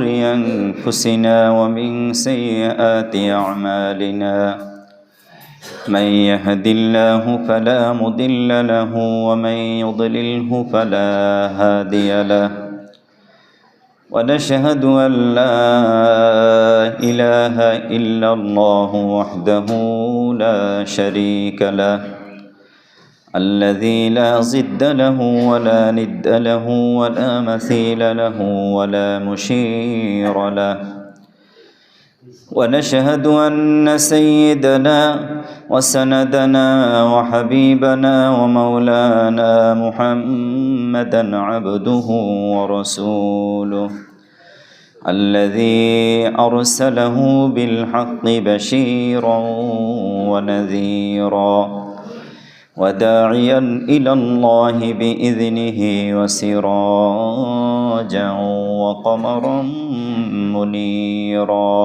شرور أنفسنا ومن سيئات أعمالنا من يهد الله فلا مضل له ومن يضلله فلا هادي له ونشهد أن لا إله إلا الله وحده لا شريك له الذي لا ضد له ولا ند له ولا مثيل له ولا مشير له ونشهد أن سيدنا وسندنا وحبيبنا ومولانا محمدا عبده ورسوله الذي أرسله بالحق بشيرا ونذيرا وداعيا إلى الله بإذنه وسراجا وقمرا منيرا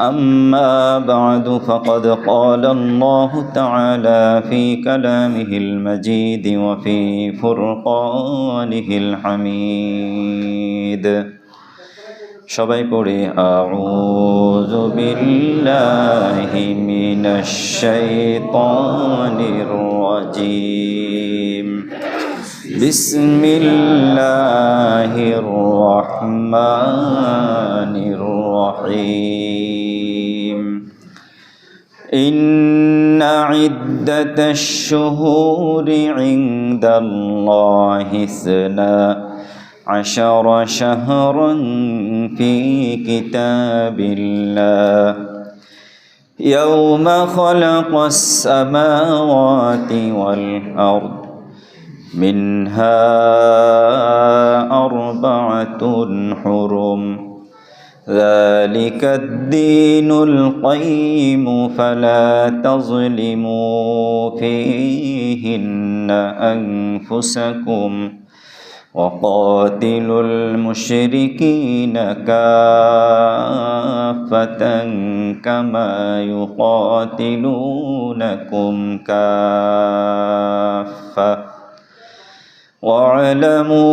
أما بعد فقد قال الله تعالى في كلامه المجيد وفي فرقانه الحميد সবাই পড়ে আউযু বিল্লাহি মিনাশ শাইতানির রাজীম বিসমিল্লাহির রহমানির রহিম ইন্না ইদ্দাতাশ শুহুরি ইনদাল্লাহি ইসনা عشر شهرا في كتاب الله يوم خلق السماوات والأرض منها أربعة حرم ذلك الدين القيم فلا تظلموا فيهن أنفسكم وقاتلوا المشركين كافة كما يقاتلونكم كافة واعلموا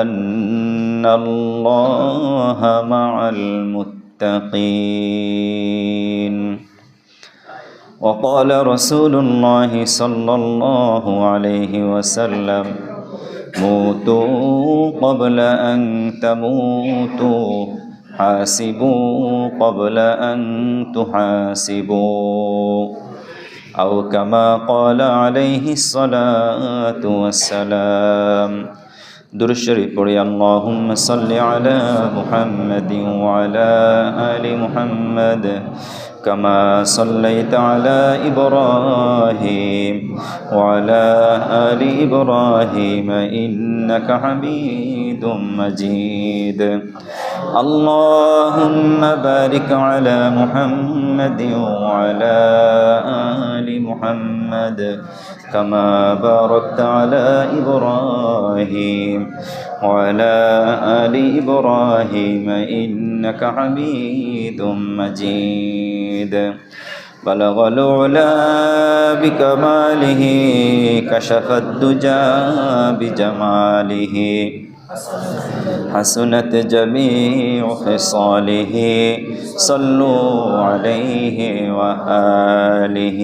أن الله مع المتقين وقال رسول الله صلى الله عليه وسلم موتوا قبل أن تموتوا حاسبوا قبل أن تحاسبوا أو كما قال عليه الصلاة والسلام درود شريف পড়ি اللهم صل على محمد وعلى آل محمد كما صليت على إبراهيم وعلى آل إبراهيم إنك حميد مجيد اللهم بارك على محمد وعلى آل محمد كما باركت على إبراهيم وعلى آل إبراهيم إنك حميد مجيد بلغ العلا بكماله كشف الدجى بجماله حسنت جميع خصاله صلوا عليه وآله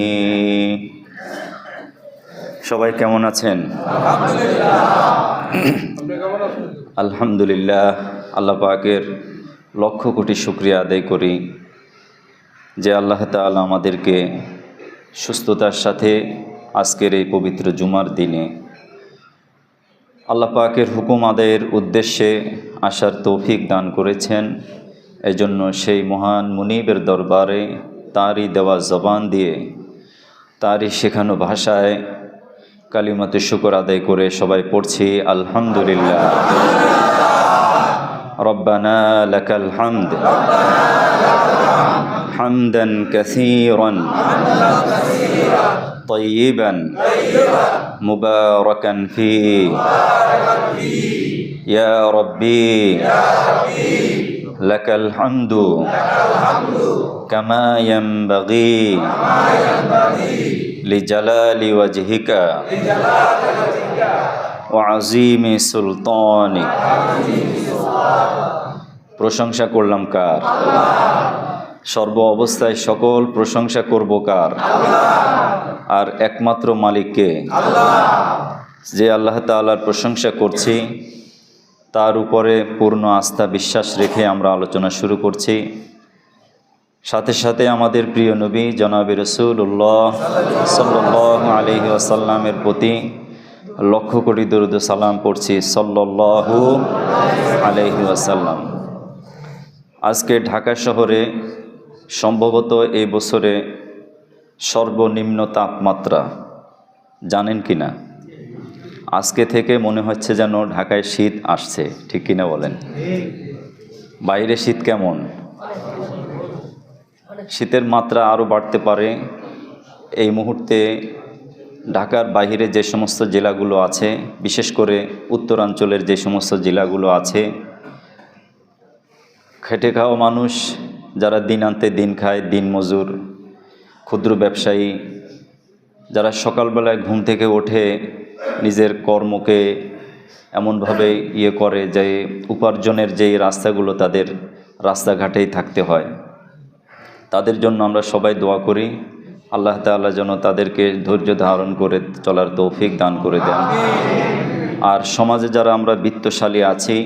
সবাই কেমন আছেন? আলহামদুলিল্লাহ। আল্লাহ পাকের লক্ষ কোটি শুকরিয়া আদায় করি যে আল্লাহ তাআলা আমাদেরকে সুস্থতার সাথে আজকের এই পবিত্র জুমার দিনে আল্লাহ পাকের হুকুম আদায়ের উদ্দেশ্যে আসার তৌফিক দান করেছেন। এজন্য সেই মহান মুনিবের দরবারে তারই দেওয়া জবান দিয়ে তারই শেখানো ভাষায় কালিমাতে শুকর আদায় করে সবাই পড়ছি আলহামদুলিল্লাহ। রব্বানা লাকাল হামদ হামদান কাসীরান তাইয়িবান মুবারাকান ফীহি ইয়া রাব্বি লাকাল হামদু কামা ইয়ানবাগি লিজালালি ওয়াজহিকা وعظيم سلطانك। প্রশংসা করলাম কার? সর্ব অবস্থায় সকল প্রশংসা করব কার? আর একমাত্র মালিককে, যে আল্লাহ তাআলার প্রশংসা করছি তার উপরে পূর্ণ আস্থা বিশ্বাস রেখে আমরা আলোচনা শুরু করছি। সাথে সাথে আমাদের প্রিয় নবী জনাবে রাসূলুল্লাহ সাল্লাল্লাহু আলাইহি ওয়াসাল্লামের প্রতি লক্ষ কোটি দরুদ ও সালাম পড়ছি সাল্লাল্লাহু আলাইহি ওয়াসাল্লাম। আজকে ঢাকা শহরে সম্ভবত এই বছরে সর্বনিম্ন তাপমাত্রা, জানেন কি না? আজকে থেকে মনে হচ্ছে যেন ঢাকায় শীত আসছে, ঠিক কিনা বলেন? বাইরে শীত কেমন? শীতের মাত্রা আরও বাড়তে পারে। এই মুহূর্তে ঢাকার বাইরে যে সমস্ত জেলাগুলো আছে, বিশেষ করে উত্তরাঞ্চলের যে সমস্ত জেলাগুলো আছে, খেটে খাওয়া মানুষ যারা দিন আনতে দিন খায়, দিন মজুর, ক্ষুদ্র ব্যবসায়ী, যারা সকালবেলায় ঘুম থেকে ওঠে নিজের কর্মকে এমনভাবে করে যে উপার্জনের যেই রাস্তাগুলো তাদের রাস্তাঘাটেই থাকতে হয়, তাদের জন্য আমরা সবাই দোয়া করি আল্লাহ তাআলা যেন তাদেরকে ধৈর্য ধারণ করে চলার তৌফিক দান করে দেন। আর সমাজে যারা আমরা বিত্তশালী আছি,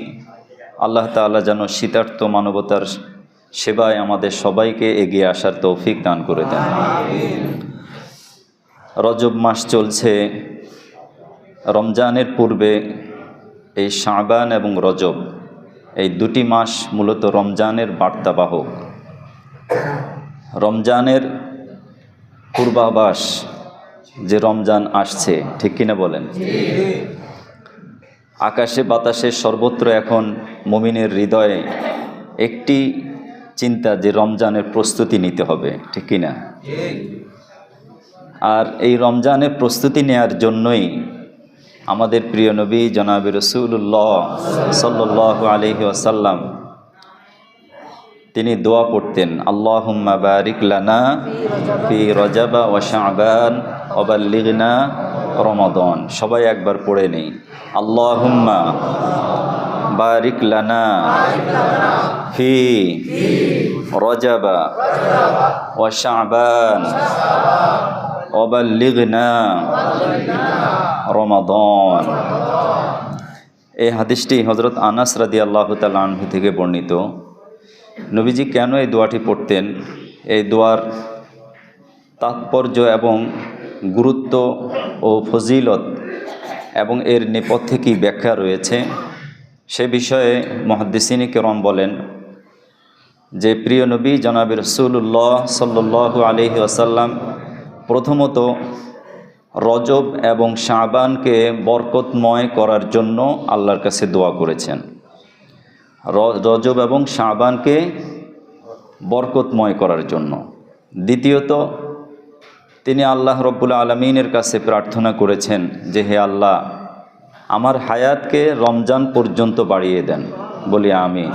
আল্লাহ তাআলা যেন শীতার্ত মানবতার সেবায় আমাদের সবাইকে এগিয়ে আসার তৌফিক দান করে দেন। রজব মাস চলছে। রমজানের পূর্বে এই শাবান এবং রজব, এই দুটি মাস মূলত রমজানের বার্তাবাহক, রমজানের পূর্বাভাস যে রমজান আসছে, ঠিক কিনা বলেন? আকাশে বাতাসে সর্বত্র এখন মুমিনের হৃদয়ে একটি চিন্তা যে রমজানের প্রস্তুতি নিতে হবে, ঠিক কিনা? আর এই রমজানের প্রস্তুতি নেয়ার জন্যই আমাদের প্রিয় নবী জনাবে রাসূলুল্লাহ সাল্লাল্লাহু আলাইহি ওয়াসাল্লাম তিনি দোয়া পড়তেন, আল্লাহুম্মা বারিক লানা ফি রজব ওয়া শাবান ওয়া বাল্লিগনা রমাদান। সবাই একবার পড়ে নেই, আল্লাহুম্মা বারিক লানা ফি রজব ওয়া শাবান ওয়া বাল্লিগনা রমাদান। এই হাদিসটি হযরত আনাস রাদিয়াল্লাহু তাআলা আনহু থেকে বর্ণিত। নবীজি কেন এই দোয়াটি পড়তেন, এই দোয়ার তাৎপর্য এবং গুরুত্ব ও ফজিলত এবং এর নেপথ্যে কী ব্যাখ্যা রয়েছে সে বিষয়ে মুহাদ্দিসিনে কেরাম বলেন যে প্রিয় নবী জনাবে রাসূলুল্লাহ সাল্লাল্লাহু আলাইহি ওয়াসাল্লাম প্রথমত রজব এবং শাবানকে বরকতময় করার জন্য আল্লাহর কাছে দোয়া করেছেন। রজব এবং শাবানকে বরকতময় করার জন্য। দ্বিতীয়ত তিনি আল্লাহ রব্বুল আলামিনের কাছে প্রার্থনা করেছেন যে হে আল্লাহ, আমার হায়াতকে রমজান পর্যন্ত বাড়িয়ে দেন, বলি আমিন।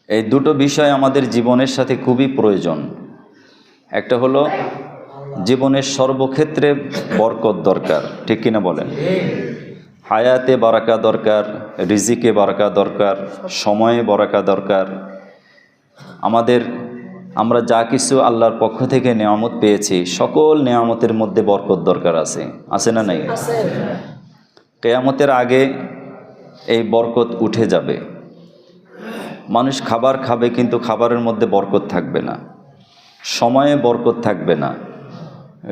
এই দুটো বিষয় আমাদের জীবনের সাথে খুবই প্রয়োজন। একটা হলো জীবনের সর্বক্ষেত্রে বরকত দরকার, ঠিক কিনা বলেন? হায়াতে বারাকা দরকার, রিজিকে বারাকা দরকার, সময়ে বারাকা দরকার। আমরা যা কিছু আল্লাহর পক্ষ থেকে নেয়ামত পেয়েছি, সকল নেয়ামতের মধ্যে বরকত দরকার আছে না নাই? কিয়ামতের আগে এই বরকত উঠে যাবে। মানুষ খাবার খাবে কিন্তু খাবারের মধ্যে বরকত থাকবে না, সময়ে বরকত থাকবে না,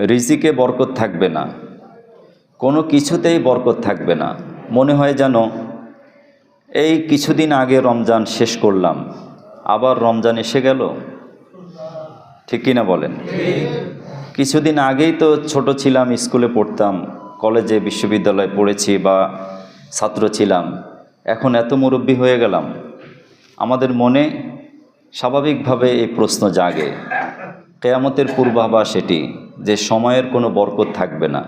রিজিকে বরকত থাকবে না, কোনো কিছুতেই বরকত থাকবে না। মনে হয় যেন এই কিছুদিন আগে রমজান শেষ করলাম, আবার রমজান এসে গেল, ঠিক কিনা বলেন? কিছুদিন আগেই তো ছোট ছিলাম, স্কুলে পড়তাম, কলেজে বিশ্ববিদ্যালয়ে পড়েছি বা ছাত্র ছিলাম, এখন এত মুরব্বি হয়ে গেলাম। আমাদের মনে স্বাভাবিকভাবে এই প্রশ্ন জাগে, কিয়ামতের পূর্বাভাস এটি, যে সময়ের কোনো বরকত থাকবে না।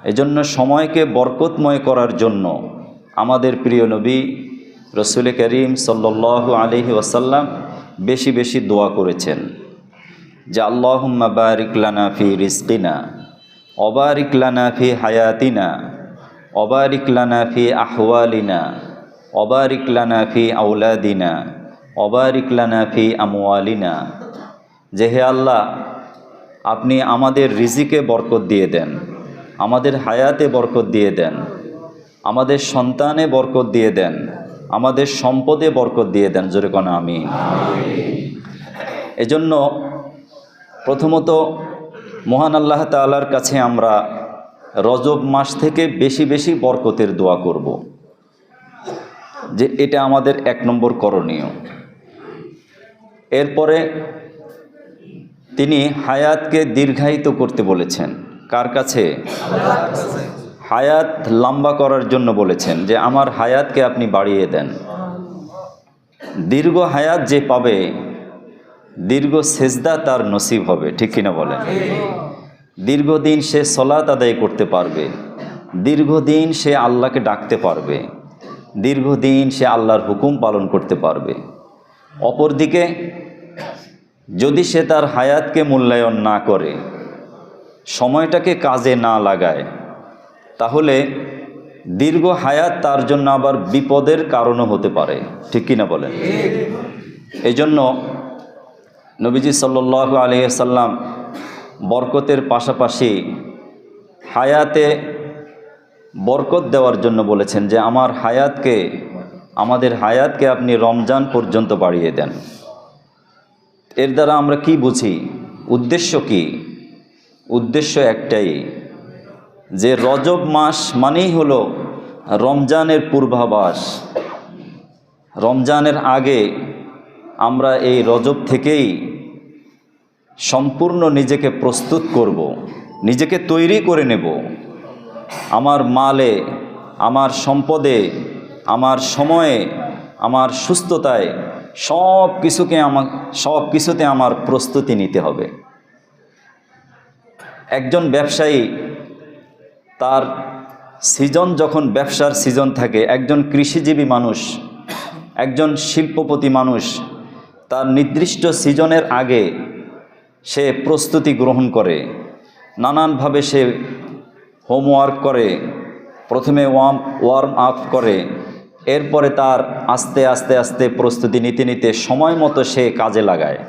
এজন্য সময়কে বরকতময় করার জন্য আমাদের প্রিয় নবী রসুল করিম সাল্লাল্লাহু আলাইহি ওয়াসাল্লাম বেশি বেশি দোয়া করেছেন যে আল্লাহুম্মা বারিক লানা ফি রিজকিনা ওয়া বারিক লানা ফি হায়াতিনা অবারিক লানা ফি আহওয়ালিনা, অবারিক লানা ফি আওলাদিনা, অবারিক লানা ফি আমওয়ালিনা। যে হে আল্লাহ, আপনি আমাদের রিজিকে বরকত দিয়ে দেন, আমাদের হায়াতে বরকত দিয়ে দেন, আমাদের সন্তানে বরকত দিয়ে দেন, আমাদের সম্পদে বরকত দিয়ে দেন। জোরে কোন আমিন। এজন্য প্রথমত মহান আল্লাহ তাআলার কাছে আমরা রজব মাস থেকে বেশি বেশি বরকতের দোয়া করব, যে এটা আমাদের 1 নম্বর করণীয়। এরপরে তিনি হায়াতকে দীর্ঘায়িত করতে বলেছেন। কার কাছে? হায়াত লম্বা করার জন্য বলেছেন, যে আমার হায়াতকে আপনি বাড়িয়ে দেন। দীর্ঘ হায়াত যে পাবে, দীর্ঘ সেজদা তার নসিব হবে, ঠিক কিনা বলেন? দীর্ঘদিন সে সলাত আদায় করতে পারবে, দীর্ঘদিন সে আল্লাহকে ডাকতে পারবে, দীর্ঘদিন সে আল্লাহর হুকুম পালন করতে পারবে। অপরদিকে যদি সে তার হায়াতকে মূল্যায়ন না করে, সময়টাকে কাজে না লাগায়, তাহলে দীর্ঘ হায়াত তার জন্য আবার বিপদের কারণও হতে পারে, ঠিক কিনা বলেন? এই জন্য নবীজি সাল্লাল্লাহু আলাইহি ওয়াসাল্লাম বরকতের পাশাপাশি হায়াতে বরকত দেওয়ার জন্য বলেছেন, যে আমাদের হায়াতকে আপনি রমজান পর্যন্ত বাড়িয়ে দেন। এর দ্বারা আমরা কি বুঝি? উদ্দেশ্য কি? উদ্দেশ্য একটাই, যে রজব মাস মানেই হলো রমজানের পূর্বাভাস। রমজানের আগে আমরা এই রজব থেকেই সম্পূর্ণ নিজেকে প্রস্তুত করব, নিজেকে তৈরি করে নেব। আমার মালে, আমার সম্পদে, আমার সময়ে, আমার সুস্থতায় সব কিছুতে আমার প্রস্তুতি নিতে হবে। একজন ব্যবসায়ী তার সিজন, যখন ব্যবসার সিজন থাকে, একজন কৃষিজীবী মানুষ, একজন শিল্পপতি মানুষ তার নির্দিষ্ট সিজনের আগে সে প্রস্তুতি গ্রহণ করে, নানানভাবে সে হোমওয়ার্ক করে, প্রথমে ওয়ার্ম আপ করে, এরপরে তার আস্তে আস্তে আস্তে প্রস্তুতি নিতে নিতে সময় মতো সে কাজে লাগায়।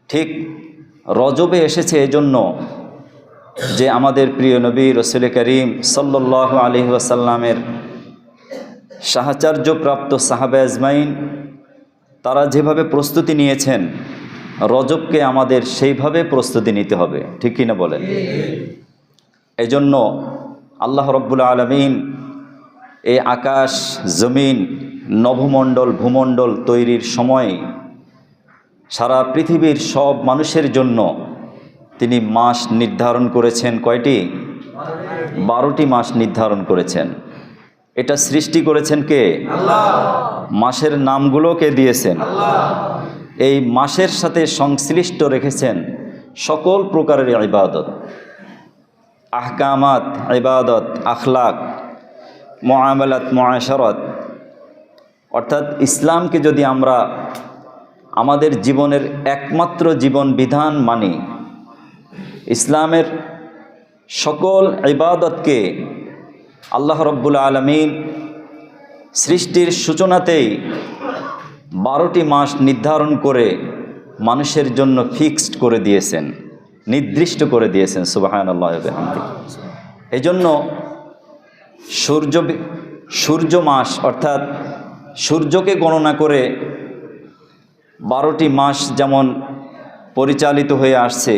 ঠিক রজবে এসেছে এজন্য যে আমাদের প্রিয় নবী রাসূল করিম সাল্লাল্লাহু আলাইহি ওয়াসাল্লামের সাহচর্যপ্রাপ্ত সাহাবা আজমাইন তারা যেভাবে প্রস্তুতি নিয়েছেন, রজবকে আমাদের সেইভাবে প্রস্তুতি নিতে হবে, ঠিক কিনা বলেন? এজন্য আল্লাহ রাব্বুল আলামিন এই আকাশ, জমিন, নভমণ্ডল, ভূমণ্ডল তৈরির সময় সারা পৃথিবীর সব মানুষের জন্য তিনি মাস নির্ধারণ করেছেন। কয়টি? 12টি মাস নির্ধারণ করেছেন। এটা সৃষ্টি করেছেন কে? আল্লাহ। মাসের নামগুলো কে দিয়েছেন? আল্লাহ। এই মাসের সাথে সংশ্লিষ্ট রেখেছেন সকল প্রকারের ইবাদত, আহকামাত, ইবাদত, আখলাক, মুআমালাত, মুআশারাত। অর্থাৎ ইসলামকে যদি আমরা আমাদের জীবনের একমাত্র জীবন বিধান মানি, ইসলামের সকল ইবাদতকে আল্লাহ রাব্বুল আলামিন সৃষ্টির সূচনাতেই 12টি মাস নির্ধারণ করে মানুষের জন্য ফিক্সড করে দিয়েছেন, নির্দিষ্ট করে দিয়েছেন। সুবহানাল্লাহ ওয়া বিহামদিহি। এই জন্য সূর্য মাস, অর্থাৎ সূর্যকে গণনা করে 12টি মাস যেমন পরিচালিত হয়ে আসছে,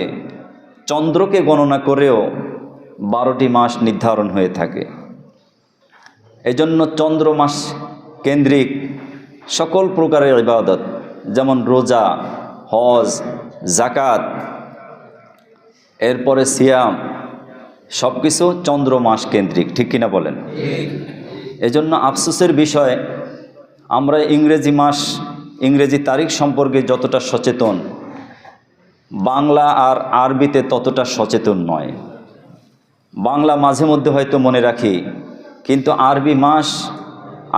চন্দ্রকে গণনা করেও 12টি মাস নির্ধারণ হয়ে থাকে। এজন্য চন্দ্র মাস কেন্দ্রিক সকল প্রকারের ইবাদত, যেমন রোজা, হজ, যাকাত, এরপরে সিয়াম, সব কিছু চন্দ্র মাস কেন্দ্রিক, ঠিক কিনা বলেন? এজন্য আফসোসের বিষয়, আমরা ইংরেজি তারিখ সম্পর্কে যতটা সচেতন, বাংলা আর আরবিতে ততটা সচেতন নয়। বাংলা মাঝে মধ্যে হয়তো মনে রাখি, কিন্তু আরবি মাস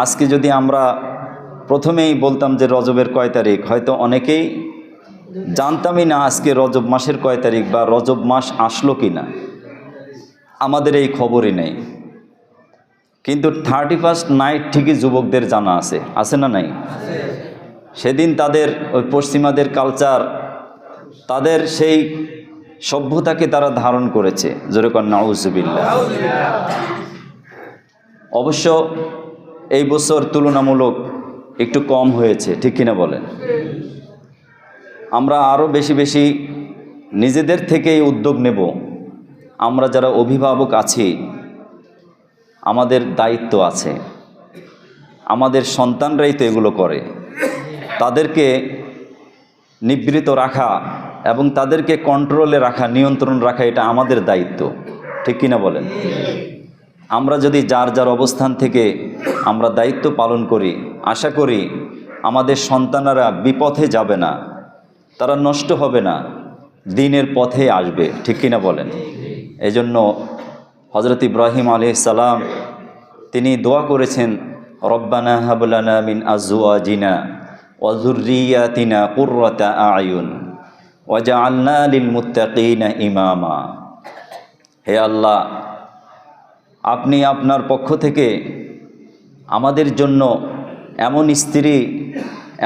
আজকে যদি আমরা প্রথমেই বলতাম যে রজবের কয় তারিখ, হয়তো অনেকেই জানতামই না আজকে রজব মাসের কয় তারিখ বা রজব মাস আসলো কি না, আমাদের এই খবরই নেই। কিন্তু 31st নাইট ঠিকই যুবকদের জানা আছে, আছে না নাই? সেদিন তাদের ওই পশ্চিমাদের কালচার, তাদের সেই সভ্যতাকে তারা ধারণ করেছে। জোরে কর নাউজুবিল্লাহ। অবশ্য এই বছর তুলনামূলক একটু কম হয়েছে, ঠিক কিনা বলেন? আমরা আরও বেশি বেশি নিজেদের থেকেই উদ্যোগ নেব। আমরা যারা অভিভাবক আছি, আমাদের দায়িত্ব আছে। আমাদের সন্তানরাই তো এগুলো করে। তাদেরকে নিবৃত রাখা এবং তাদেরকে কন্ট্রোলে রাখা, নিয়ন্ত্রণ রাখা, এটা আমাদের দায়িত্ব, ঠিক কিনা বলেন? আমরা যদি যার যার অবস্থান থেকে আমরা দায়িত্ব পালন করি, আশা করি আমাদের সন্তানেরা বিপথে যাবে না, তারা নষ্ট হবে না, দ্বীনের পথে আসবে, ঠিক কিনা বলেন? এজন্য হযরত ইব্রাহিম আলাইহিস সালাম তিনি দোয়া করেছেন, রব্বানা হাব লানা মিন আজওয়াজিনা ওয়া যুররিয়াতিনা কুররাতা আয়ুন ওয়াজআলনা লিল মুত্তাকিনা ইমামা। হে আল্লাহ, আপনি আপনার পক্ষ থেকে আমাদের জন্য এমন স্ত্রী,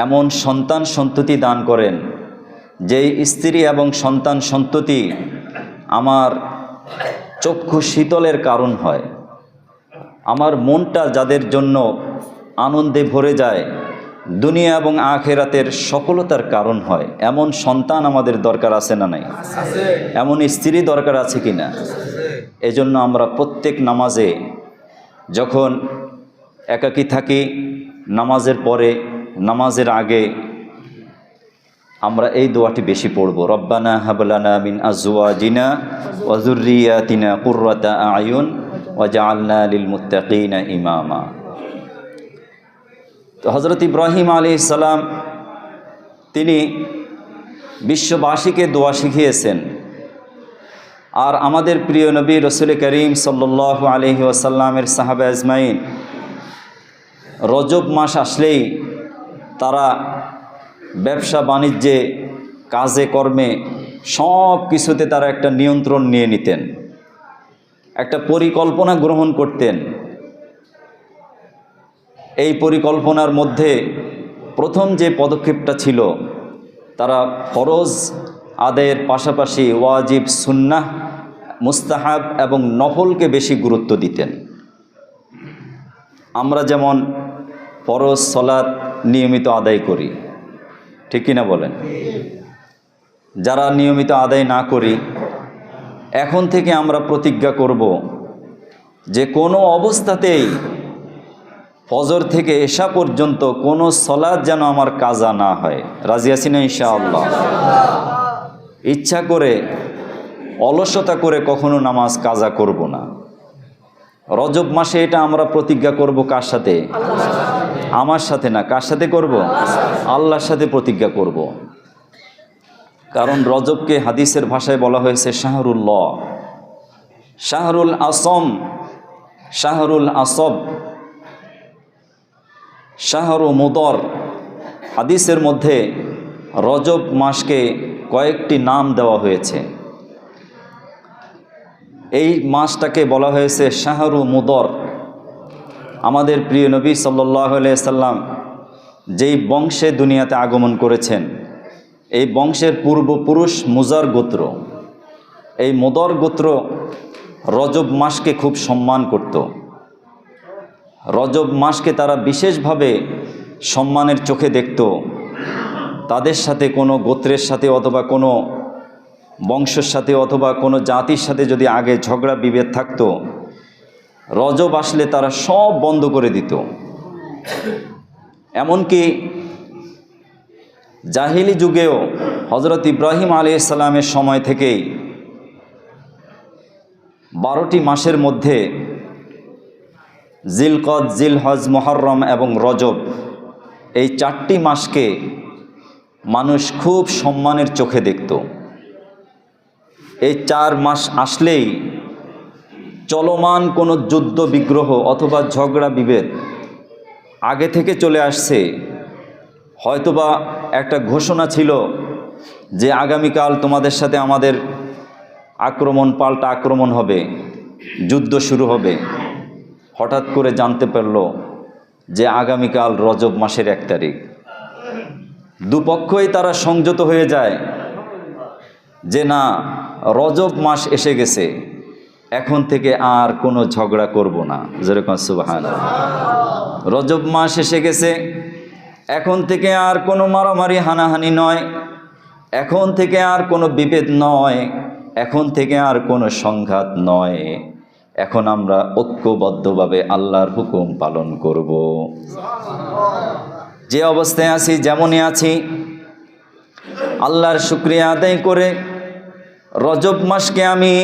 এমন সন্তান সন্ততি দান করেন, যেই স্ত্রী এবং সন্তান সন্ততি আমার চক্ষু শীতলের কারণ হয়, আমার মনটা যাদের জন্য আনন্দে ভরে যায়, দুনিয়া এবং আখিরাতের সফলতার কারণ হয়, এমন সন্তান আমাদের দরকার আছে না নাই? এমন স্ত্রী দরকার আছে কি না? এজন্য আমরা প্রত্যেক নামাজে যখন একাকী থাকি, নামাজের পরে, নামাজের আগে আমরা এই দোয়াটি বেশি পড়ব, রব্বানা হাব লানা মিন আজওয়াজিনা ওয়া যুররিয়াতিনা কুররাতা আয়ুন ওয়াজআলনা লিল মুত্তাকিনা ইমামা। তো হযরত ইব্রাহিম আলাইহিস সালাম তিনি বিশ্ববাসীকে দোয়া শিখিয়েছেন। আর আমাদের প্রিয় নবী রাসূল করিম সাল্লাল্লাহু আলাইহি ওয়াসাল্লামের সাহাবা আজমাইন রজব মাস আসলেই তারা ব্যবসা বাণিজ্যে, কাজে কর্মে, সব কিছুতে তারা একটা নিয়ন্ত্রণ নিয়ে নিতেন, একটা পরিকল্পনা গ্রহণ করতেন। এই পরিকল্পনার মধ্যে প্রথম যে পদক্ষেপটা ছিল, তারা ফরজ আদায়ের পাশাপাশি ওয়াজিব, সুন্নাহ, মুস্তাহাব এবং নফলকে বেশি গুরুত্ব দিতেন। আমরা যেমন ফরজ সালাত নিয়মিত আদায় করি, ঠিক কিনা বলেন? যারা নিয়মিত আদায় না করি, এখন থেকে আমরা প্রতিজ্ঞা করব যে কোনো অবস্থাতেই ফজর থেকে এশা পর্যন্ত কোনো সালাত যেন আমার কাজা না হয়। রাজি আছি না ইনশাআল্লাহ? ইচ্ছা করে, অলসতা করে কখনো নামাজ কাজা করব না। রজব মাসে এটা আমরা প্রতিজ্ঞা করব কার সাথে? আমার সাথে না, কার সাথে করব? আল্লাহর সাথে প্রতিজ্ঞা করব। কারণ রজবকে হাদিসের ভাষায় বলা হয়েছে শাহরুল্লাহ, শাহরুল আসম, শাহরুল আসব, শাহরু মুদর। হাদিসের মধ্যে রজব মাসকে কয়েকটি নাম দেওয়া হয়েছে। এই মাসটাকে বলা হয়েছে শাহরু মুদর। আমাদের প্রিয় নবী সাল্লাল্লাহু আলাইহি সাল্লাম যেই বংশে দুনিয়াতে আগমন করেছেন, এই বংশের পূর্বপুরুষ মুজার গোত্র। এই মুদর গোত্র রজব মাসকে খুব সম্মান করত। রজব মাসকে তারা বিশেষভাবে সম্মানের চোখে দেখত। তাদের সাথে কোনো গোত্রের সাথে অথবা কোনো বংশের সাথে অথবা কোনো জাতির সাথে যদি আগে ঝগড়া বিভেদ থাকতো, রজব আসলে তারা সব বন্ধ করে দিত। এমনকি জাহিলি যুগেও হযরত ইব্রাহিম আলাইহিস সালামের সময় থেকেই 12টি মাসের মধ্যে জিলকদ, জিলহজ, মুহররম এবং রজব, এই 4টি মাসকে মানুষ খুব সম্মানের চোখে দেখত। এই 4 মাস আসলেই চলমান কোনো যুদ্ধ বিগ্রহ অথবা ঝগড়া বিভেদ আগে থেকে চলে আসছে। হয়তোবা একটা ঘোষণা ছিল যে আগামীকাল তোমাদের সাথে আমাদের আক্রমণ, পাল্টা আক্রমণ হবে, যুদ্ধ শুরু হবে। হঠাৎ করে জানতে পারল যে আগামীকাল রজব মাসের 1 তারিখ। দুপক্ষই তারা সংযত হয়ে যায় যে না, রজব মাস এসে গেছে, এখন থেকে আর কোনো ঝগড়া করব না। যেরকম সুবহানাল্লাহ। রজব মাস এসে গেছে, এখন থেকে আর কোনো মারামারি হানাহানি নয়, এখন থেকে আর কোনো বিভেদ নয়, এখন থেকে আর কোনো সংঘাত নয়, এখন আমরা ঐক্যবদ্ধভাবে আল্লাহর হুকুম পালন করব। যে অবস্থায় আছি, যেমনই আছি, আল্লাহর শুকরিয়া আদায় করে রজব মাসকে আমি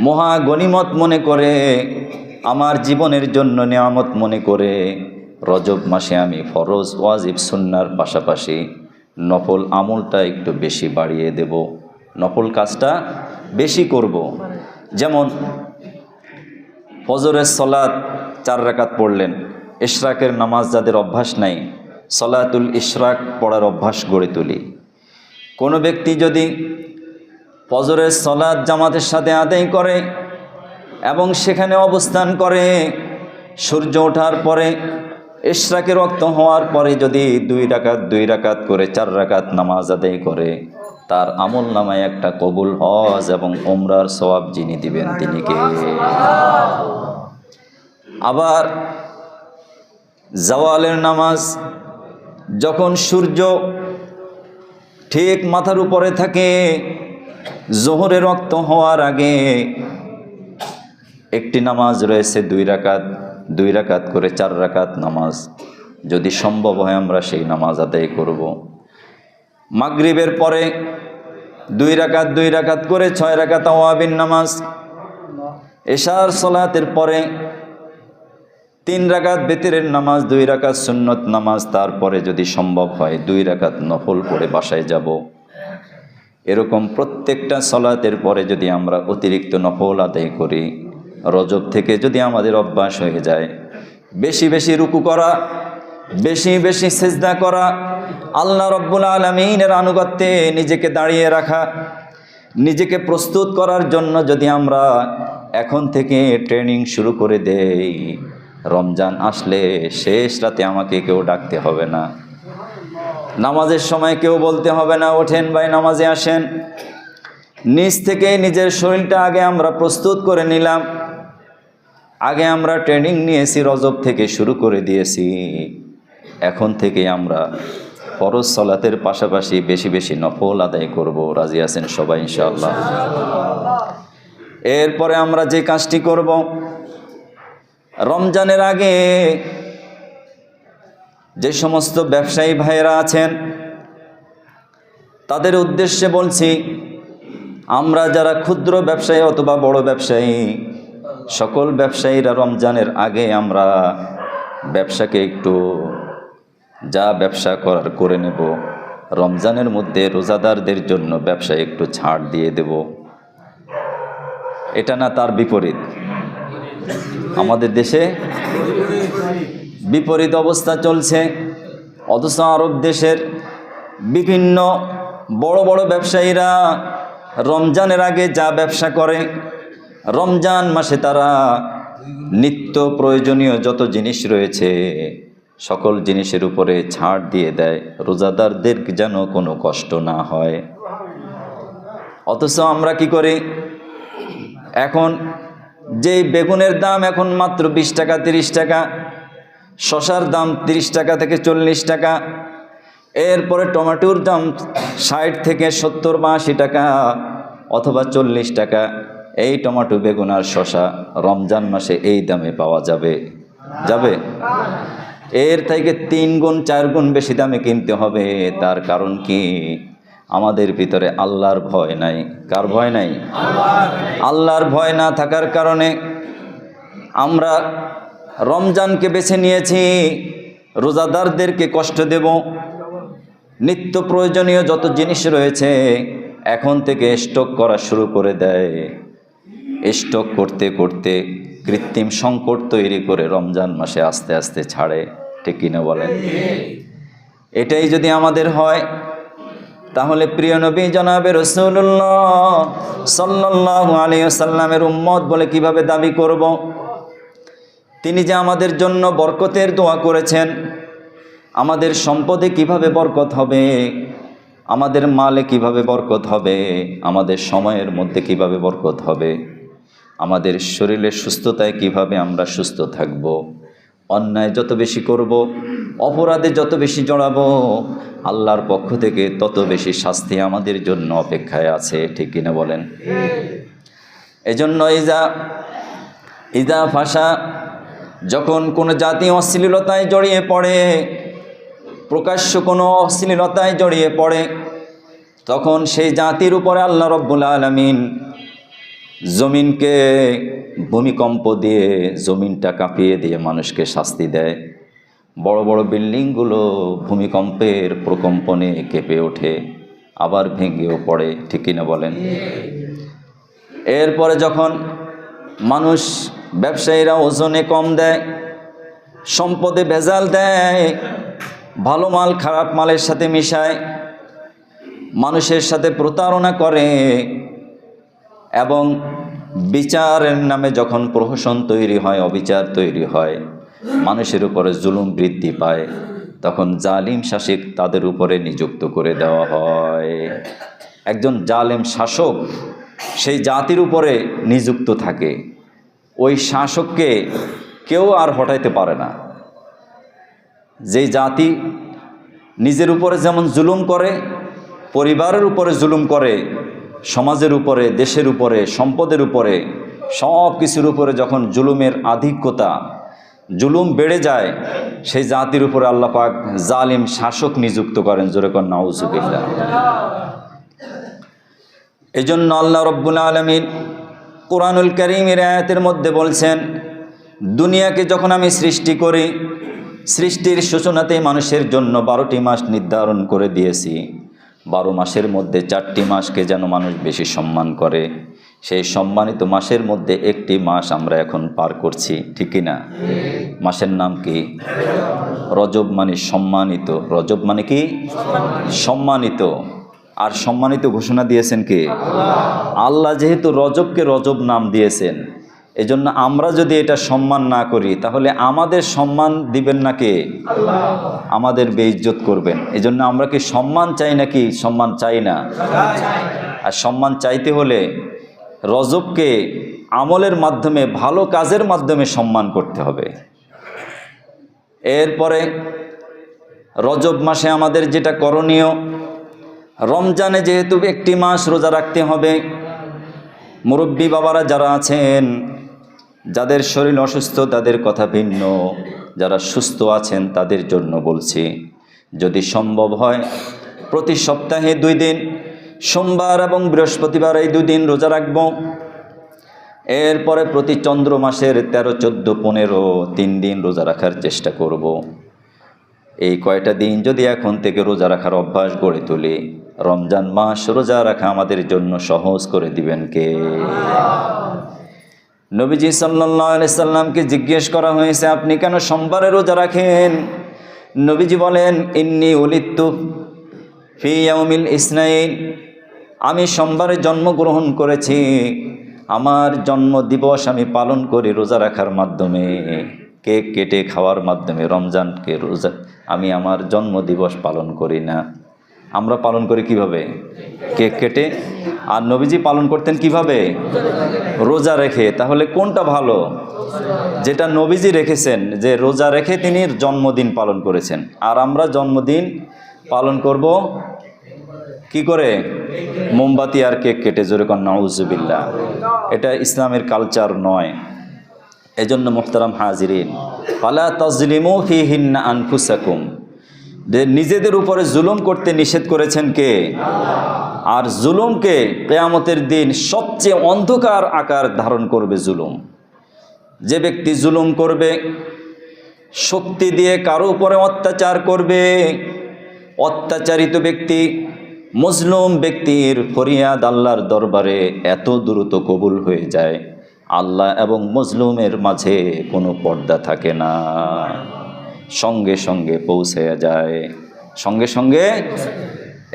মহা গনিমত মনে করে, আমার জীবনের জন্য নিয়ামত মনে করে, রজব মাসে আমি ফরজ ওয়াজিব সুন্নার পাশাপাশি নফল আমলটা একটু বেশি বাড়িয়ে দেব, নফল কাজটা বেশি করব। যেমন ফজরের সলাত 4 রাকাত পড়লেন, ইশরাকের নামাজ যাদের অভ্যাস নাই, সলাতুল ইশরাক পড়ার অভ্যাস গড়ে তুলি। কোনো ব্যক্তি যদি ফজরের সলাত জামাতের সাথে আদায় করে এবং সেখানে অবস্থান করে, সূর্য ওঠার পরে ইশরাকের ওয়াক্ত হওয়ার পরে যদি 2 রাকাত করে 4 রাকাত নামাজ আদায় করে, তার আমল নামায় একটা কবুল হজ এবং উমরার সওয়াব যিনি দিবেন তিনি কে? আবার জাওয়ালের নামাজ, যখন সূর্য ঠিক মাথার উপরে থাকে, জোহরের ওয়াক্ত হওয়ার আগে একটি নামাজ রয়েছে 2 রাকাত করে 4 রাকাত নামাজ, যদি সম্ভব হয় আমরা সেই নামাজ আদায় করব। মাগরিবের পরে 2 রাকাত করে 6 রাকাত আওয়াবিন নামাজ, এশার সলাতের পরে 3 রাকাত বেতেরের নামাজ, 2 রাকাত সুন্নত নামাজ, তারপরে যদি সম্ভব হয় 2 রাকাত নফল পড়ে বাসায় যাব। এরকম প্রত্যেকটা সলাতের পরে যদি আমরা অতিরিক্ত নফল আদায় করি, রজব থেকে যদি আমাদের অভ্যাস হয়ে যায় বেশি বেশি রুকু করা, বেশি বেশি সিজদা করা, আল্লাহ রাব্বুল আলামিনের আনুগত্যে নিজেকে দাঁড়িয়ে রাখা, নিজেকে প্রস্তুত করার জন্য যদি আমরা এখন থেকে ট্রেনিং শুরু করে দেই, রমজান আসলে শেষ রাতে আমাকে কেউ ডাকতে হবে না, নামাজের সময় কেউ বলতে হবে না ওঠেন ভাই নামাজে আসেন। নিজ থেকে নিজের শরীরটা আগে আমরা প্রস্তুত করে নিলাম, আগে আমরা ট্রেনিং নিয়েছি, রজব থেকে শুরু করে দিয়েছি। এখন থেকে আমরা ফরজ সালাতের পাশাপাশি বেশি বেশি নফল আদায় করব। রাজি আছেন সবাই ইনশাআল্লাহ? এরপরে আমরা যে কাজটি করব, রমজানের আগে যে সমস্ত ব্যবসায়ী ভাইয়েরা আছেন তাদের উদ্দেশ্যে বলছি, আমরা যারা ক্ষুদ্র ব্যবসায়ী অথবা বড় ব্যবসায়ী, সকল ব্যবসায়ীরা রমজানের আগে আমরা ব্যবসাকে একটু যা ব্যবসা করার করে নেব। রমজানের মধ্যে রোজাদারদের জন্য ব্যবসায় একটু ছাড় দিয়ে দেব। এটা না তার বিপরীত? আমাদের দেশে বিপরীত অবস্থা চলছে, অথচ আরব দেশের বিভিন্ন বড় বড় ব্যবসায়ীরা রমজানের আগে যা ব্যবসা করে, রমজান মাসে তারা নিত্য প্রয়োজনীয় যত জিনিস রয়েছে সকল জিনিসের উপরে ছাড় দিয়ে দেয়, রোজাদারদের যেন কোনো কষ্ট না হয়। অথচ আমরা কি করি, এখন যেই বেগুনের দাম এখন মাত্র 20 টাকা 30 টাকা, শসার দাম 30 টাকা থেকে 40 টাকা, এরপরে টমেটোর দাম 60 থেকে 70 বা 80 টাকা অথবা 40 টাকা। এই টমেটো, বেগুন আর শসা রমজান মাসে এই দামে পাওয়া যাবে? এর থেকে 3 গুণ 4 গুণ বেশি দামে কিনতে হবে। তার কারণ কি? আমাদের ভিতরে আল্লাহর ভয় নাই। কার ভয় নাই? আল্লাহর ভয় না থাকার কারণে আমরা রমজানকে বেছে নিয়েছি রোজাদারদেরকে কষ্ট দেব। নিত্য প্রয়োজনীয় যত জিনিস রয়েছে এখন থেকে স্টক করা শুরু করে দেয়। স্টক করতে করতে কৃত্রিম সংকট তৈরি করে রমজান মাসে আস্তে আস্তে ছাড়ে। ঠিক কিনা বলেন? এটাই যদি আমাদের হয় তাহলে প্রিয় নবী জনাবে রাসূলুল্লাহ সাল্লাল্লাহু আলাইহি ওয়াসাল্লামের উম্মত বলে কিভাবে দাবি করব? তিনি যে আমাদের জন্য বরকতের দোয়া করেছেন, আমাদের সম্পদে কিভাবে বরকত হবে, আমাদের মালে কিভাবে বরকত হবে, আমাদের সময়ের মধ্যে কিভাবে বরকত হবে, আমাদের শরীরের সুস্থতায় কিভাবে আমরা সুস্থ থাকব, অন্যায় যত বেশি করব, অপরাধে যত বেশি জড়াবো, আল্লাহর পক্ষ থেকে তত বেশি শাস্তি আমাদের জন্য অপেক্ষায় আছে। ঠিক কিনা বলেন? এজন্য ইজা ভাষা যখন কোনো জাতি অশ্লীলতায় জড়িয়ে পড়ে, প্রকাশ্য কোনো অশ্লীলতায় জড়িয়ে পড়ে, তখন সেই জাতির উপরে আল্লাহ রব্বুল আলামিন জমিনকে ভূমিকম্প দিয়ে, জমিনটা কাঁপিয়ে দিয়ে মানুষকে শাস্তি দেয়। বড় বড় বিল্ডিংগুলো ভূমিকম্পের প্রকম্পনে কেঁপে ওঠে, আবার ভেঙেও পড়ে। ঠিক কিনা বলেন? এরপরে যখন মানুষ, ব্যবসায়ীরা ওজনে কম দেয়, সম্পদে ভেজাল দেয়, ভালো মাল খারাপ মালের সাথে মিশায়, মানুষের সাথে প্রতারণা করে, এবং বিচারের নামে যখন প্রহসন তৈরি হয়, অবিচার তৈরি হয়, মানুষের উপরে জুলুম বৃদ্ধি পায়, তখন জালিম শাসক তাদের উপরে নিযুক্ত করে দেওয়া হয়। একজন জালিম শাসক সেই জাতির উপরে নিযুক্ত থাকে, ওই শাসককে কেউ আর হটাইতে পারে না। যেই জাতি নিজের উপরে যেমন জুলুম করে, পরিবারের উপরে জুলুম করে, সমাজের উপরে, দেশের উপরে, সম্পদের উপরে, সব কিছুর উপরে যখন জুলুমের আধিক্যতা, জুলুম বেড়ে যায়, সেই জাতির উপরে আল্লাহ পাক জালিম শাসক নিযুক্ত করেন। জোরে কর নাউজুবিল্লাহ। এই জন্য আল্লাহ রব্বুল আলামিন কুরআনুল কারীমের আয়াতের মধ্যে বলছেন, দুনিয়াকে যখন আমি সৃষ্টি করি, সৃষ্টির সূচনাতে মানুষের জন্য 12টি মাস নির্ধারণ করে দিয়েছি। 12 মাসের মধ্যে 4টি মাসকে যেন মানুষ বেশি সম্মান করে। সেই সম্মানিত মাসের মধ্যে একটি মাস আমরা এখন পার করছি। ঠিক কিনা? মাসের নাম কি? রজব, মানে সম্মানিত। রজব মানে কি? সম্মানিত। আর সম্মানিত ঘোষণা দিয়েছেন কে? আল্লাহ। যেহেতু রজবকে রজব নাম দিয়েছেন, এজন্য আমরা যদি এটা সম্মান না করি, তাহলে আমাদের সম্মান দিবেন না কে? আমাদের বেইজ্জত করবেন। এজন্য আমরা কি সম্মান চাই নাকি সম্মান চাই না? আর সম্মান চাইতে হলে রজবকে আমলের মাধ্যমে, ভালো কাজের মাধ্যমে সম্মান করতে হবে। এরপরে রজব মাসে আমাদের যেটা করণীয়, রমজানে যেহেতু একটি মাস রোজা রাখতে হবে, মুরব্বী বাবারা যারা আছেন, যাদের শরীর অসুস্থ তাদের কথা ভিন্ন, যারা সুস্থ আছেন তাদের জন্য বলছি, যদি সম্ভব হয় প্রতি সপ্তাহে 2 দিন, সোমবার এবং বৃহস্পতিবার, এই 2 দিন রোজা রাখব। এরপরে প্রতি চন্দ্র মাসের 13, 14, 15 3 দিন রোজা রাখার চেষ্টা করব। এই কয়টা দিন যদি এখন থেকে রোজা রাখার অভ্যাস গড়ে তুলি, রমজান মাস রোজা রাখা আমাদের জন্য সহজ করে দিবেন কে? নবীজি সাল্লাল্লাহু আলাইহি সাল্লামকে জিজ্ঞেস করা হয়েছে, আপনি কেন সোমবারে রোজা রাখেন? নবীজি বলেন, ইন্নী উলিদতু ফি ইয়াউমিল ইসনাইন, আমি সোমবারে জন্মগ্রহণ করেছি, আমার জন্ম দিবস আমি পালন করি রোজা রাখার মাধ্যমে, কেক কেটে খাওয়ার মাধ্যমে। রমজানকে রোজা আমি আমার জন্ম দিবস পালন করি না, আমরা পালন করি কিভাবে? কেক কেটে। আর নবীজি পালন করতেন কিভাবে? রোজা রেখে। তাহলে কোনটা ভালো? যেটা নবীজি রেখেছেন, যে রোজা রেখে তিনি জন্মদিন পালন করেছেন। আর আমরা জন্মদিন পালন করব কি করে? মোমবাতি আর কেক কেটে। জোরে কর নাউজুবিল্লাহ। এটা ইসলামের কালচার নয়। এজন্য মুহতারাম হাজিরিন, ফালা তাজলিমু ফিহিন্না আনফুসাকুম, নিজেদের উপরে জুলুম করতে নিষেধ করেছেন কে? আর জুলুমকে কিয়ামতের দিন সবচেয়ে অন্ধকার আকার ধারণ করবে জুলুম। যে ব্যক্তি জুলুম করবে, শক্তি দিয়ে কারো উপরে অত্যাচার করবে, অত্যাচারিত ব্যক্তি, মজলুম ব্যক্তির ফরিয়াদ আল্লাহর দরবারে এত দ্রুত কবুল হয়ে যায়, আল্লাহ এবং মজলুমের মাঝে কোনো পর্দা থাকে না, সঙ্গে সঙ্গে পৌঁছে যায়, সঙ্গে সঙ্গে।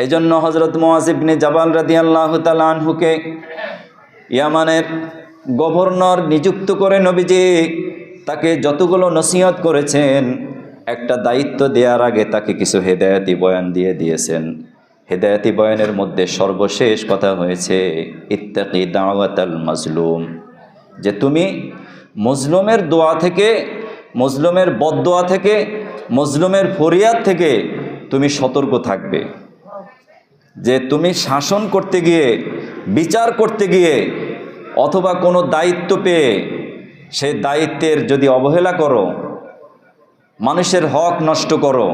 এজন্য হযরত মুআয ইবনে জাবাল রাদিয়াল্লাহু তাআলা আনহুকে ইয়ামানের গভর্নর নিযুক্ত করে নবীজি তাকে যতগুলো নসিহত করেছেন, একটা দায়িত্ব দেওয়ার আগে তাকে কিছু হেদায়েতি বয়ান দিয়ে দিয়েছেন। হেদায়েতি বয়ানের মধ্যে সর্বশেষ কথা হয়েছে ইত্তাকি দাওয়াতাল মাজলুম, যে তুমি মজলুমের দোয়া থেকে, মজলুমের বদদোয়া থেকে, মজলুমের ফরিয়াদ থেকে তুমি সতর্ক থাকবে। যে তুমি শাসন করতে গিয়ে, বিচার করতে গিয়ে, অথবা কোনো দায়িত্ব পেয়ে সেই দায়িত্বের যদি অবহেলা করো, মানুষের হক নষ্ট করো,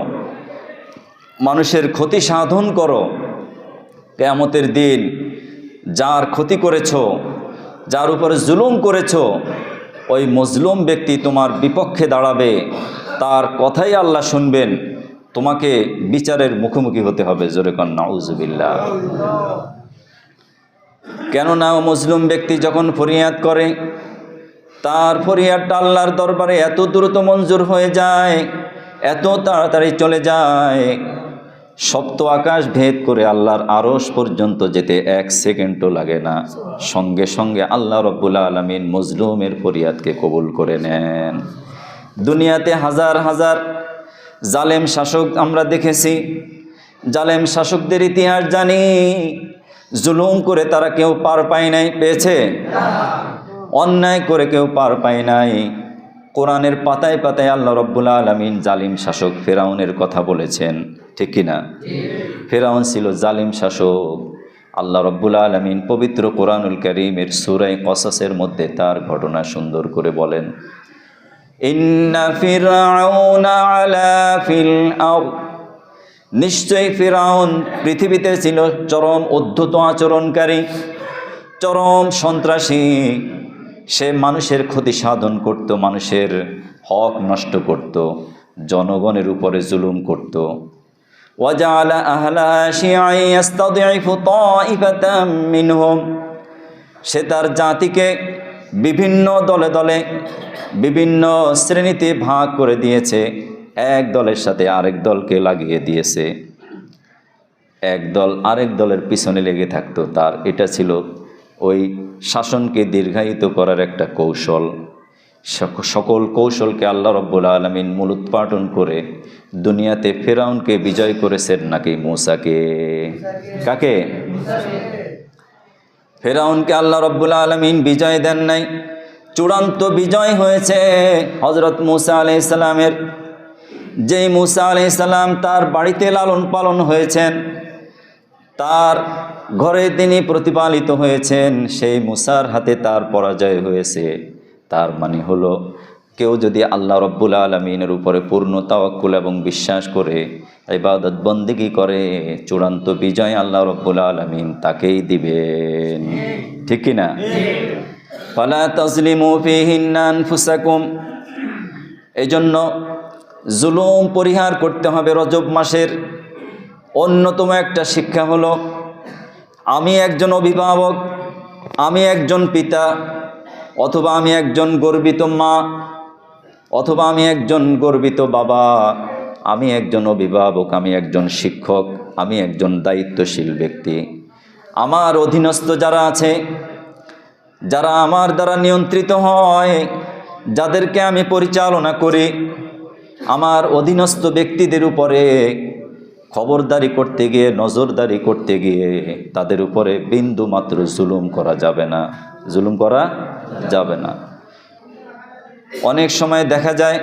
মানুষের ক্ষতি সাধন করো, কিয়ামতের দিন যার ক্ষতি করেছো, যার উপরে জুলুম করেছো, ওই মজলুম ব্যক্তি তোমার বিপক্ষে দাঁড়াবে, তার কথাই আল্লাহ শুনবেন, তোমাকে বিচারের মুখোমুখি হতে হবে। জোরে কন নাউজুবিল্লাহ। কেননা ও মজলুম ব্যক্তি যখন ফরিয়াদ করে, তার ফরিয়াদটা আল্লাহর দরবারে এত দ্রুত মঞ্জুর হয়ে যায়, এত তাড়াতাড়ি চলে যায়, সপ্ত আকাশ ভেদ করে আল্লাহর আরশ পর্যন্ত যেতে 1 সেকেন্ডও লাগে না। সঙ্গে সঙ্গে আল্লাহ রব্বুল আলামিন মজলুমের ফরিয়াদকে কবুল করে নেন। দুনিয়াতে হাজার হাজার জালেম শাসক আমরা দেখেছি, জালেম শাসকদের ইতিহাস জানি। জুলুম করে তারা কেউ পার পায় নাই, পেয়েছে? অন্যায় করে কেউ পার পায় নাই। কোরআনের পাতায় পাতায় আল্লাহ রব্বুল আলামিন জালিম শাসক ফেরাউনের কথা বলেছেন, ঠিক কিনা? ফেরাউন ছিল জালিম শাসক। আল্লাহ রব্বুল আলামিন পবিত্র কোরআনুল কারীমের সূরা কসসের মধ্যে তার ঘটনা সুন্দর করে বলেন, ইন্না ফিরআউনা আলা ফিল আরদ, নিশ্চয়ই ফিরআউন পৃথিবীতে ছিল চরম উদ্ধত আচরণকারী, চরম সন্ত্রাসী। সে মানুষের ক্ষতি সাধন করত, মানুষের হক নষ্ট করত, জনগণের উপরে জুলুম করত। ওয়াজাআলা আহলাহা শিয়া'আন ইস্তাদঈফু তা'iফাতাম মিনহুম, সে তার জাতিকে বিভিন্ন দলে দলে, বিভিন্ন শ্রেণীতে ভাগ করে দিয়েছে। এক দলের সাথে আরেক দলকে লাগিয়ে দিয়েছে, এক দল আরেক দলের পিছনে লেগে থাকতো তার। এটা ছিল ওই শাসনকে দীর্ঘায়িত করার একটা কৌশল। সকল কৌশলকে আল্লাহ রব্বুল আলামিন মূলোৎপাটন করে দুনিয়াতে ফেরাউনকে বিজয় করেছেন নাকি মূসাকে? কাকে? ফেরাউনকে আল্লাহ রব্বুল আলামিন বিজয় দেন নাই, চূড়ান্ত বিজয় হয়েছে হযরত মূসা আলাইহিস সালামের। যেই মূসা আলাইহিস সালাম তার বাড়িতে লালন পালন হয়েছেন, তার ঘরে তিনি প্রতিপালিত হয়েছেন, সেই মূসার হাতে তার পরাজয় হয়েছে। তার মানে হলো, কেউ যদি আল্লাহ রব্বুল আলামিনের উপরে পূর্ণ তাওয়াক্কুল এবং বিশ্বাস করে ইবাদত বন্দেগী করে, চূড়ান্ত বিজয় আল্লাহ রব্বুল আলামিন তাকেই দিবেন, ঠিক কিনা? ফালা তাজলিমু ফীহিন্না আনফুসাকুম, এজন্য জুলুম পরিহার করতে হবে। রজব মাসের অন্যতম একটা শিক্ষা হলো, আমি একজন অভিভাবক, আমি একজন পিতা, অথবা আমি একজন গর্বিত মা, অথবা আমি একজন গর্বিত বাবা, আমি একজন অভিভাবক, আমি একজন শিক্ষক, আমি একজন দায়িত্বশীল ব্যক্তি। আমার অধীনস্থ যারা আছে, যারা আমার দ্বারা নিয়ন্ত্রিত হয়, যাদেরকে আমি পরিচালনা করি, আমার অধীনস্থ ব্যক্তিদের উপরে খবরদারি করতে গিয়ে, নজরদারি করতে গিয়ে তাদের উপরে বিন্দু মাত্র জুলুম করা যাবে না, জুলুম করা যাবে না। অনেক সময় দেখা যায়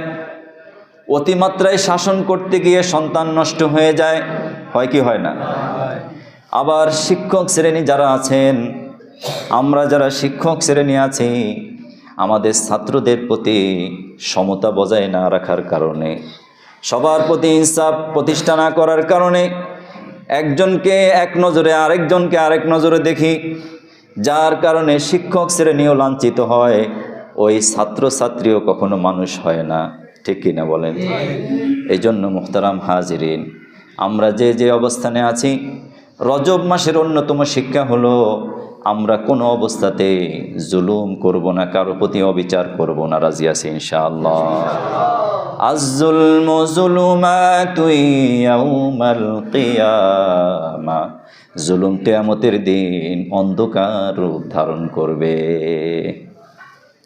অতিমাত্রায় শাসন করতে গিয়ে সন্তান নষ্ট হয়ে যায়, হয় কি হয় না? আবার শিক্ষক শ্রেণী যারা আছেন, আমরা যারা শিক্ষক শ্রেণী আছি, আমাদের ছাত্রদের প্রতি সমতা বজায় না রাখার কারণে, সবার প্রতি ইনসাফ প্রতিষ্ঠা না করার কারণে একজনকে এক নজরে, আরেকজনকে আরেক নজরে দেখি, যার কারণে শিক্ষক শ্রেণীও লাঞ্ছিত হয়, ওই ছাত্রছাত্রীও কখনো মানুষ হয় না, ঠিক কিনা বলেন? এই জন্য মুহতারাম হাজিরিন, আমরা যে যে অবস্থানে আছি, রজব মাসের অন্যতম শিক্ষা হলো আমরা কোনো অবস্থাতে জুলুম করব না, কারো প্রতি অবিচার করব না। রাজি আছি ইনশাআল্লাহ? আয-যুলমু যুলুমাতু ইয়াউমাল কিয়ামা, জুলুম কিয়ামতের দিন অন্ধকার রূপ ধারণ করবে।